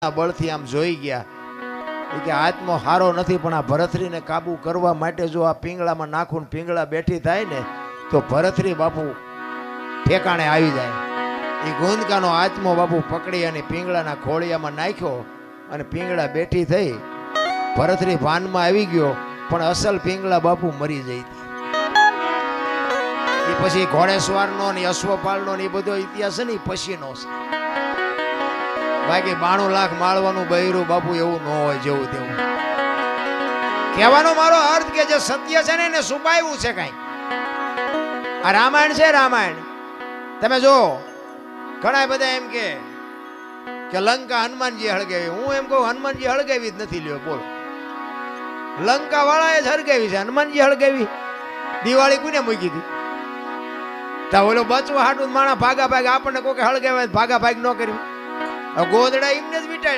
બળથી આમ જોઈ ગયા કે આત્મો હારો નથી, પણ આ ભરથરીને કાબુ કરવા માટે જો આ પિંગળામાં નાખું ને પિંગળા બેઠી થાય ને તો ભરથરી બાપુ ઠેકાણે આવી જાય. એ ગોંદકાનો આત્મો બાપુ પકડી અને પિંગળાના ખોળિયામાં નાખ્યો અને પિંગળા બેઠી થઈ. ભરથરી ભાનમાં આવી ગયો, પણ અસલ પિંગળા બાપુ મરી જઈ હતી. એ પછી ઘોડેસવારનો ને અશ્વપાલનો ને એ બધો ઇતિહાસ છે ને એ પછીનો છે. બાકી 92 લાખ માળવાનું બૈરું બાપુ એવું ન હોય જેવું તેવું. કહેવાનો મારો અર્થ કે જે સત્ય છે ને એને છુપાવ્યું છે કઈ. આ રામાયણ છે, રામાયણ તમે જો ઘણા બધા એમ કે લંકા હનુમાનજી હળગાવી. હું એમ કહું હનુમાનજી હળગાવી જ નથી. લ્યો બોલો, લંકા વાળાએ જ હળગાવી છે, હનુમાનજી હળગાવી. દિવાળી કોને મૂકી હતી? તા ઓલો બચવા હાટું માણા ભાગા ભાગ આપણને કોઈ હળગાવે ભાગા ભાગ ન કરવી. ગોદડા એમને જ વીટાય.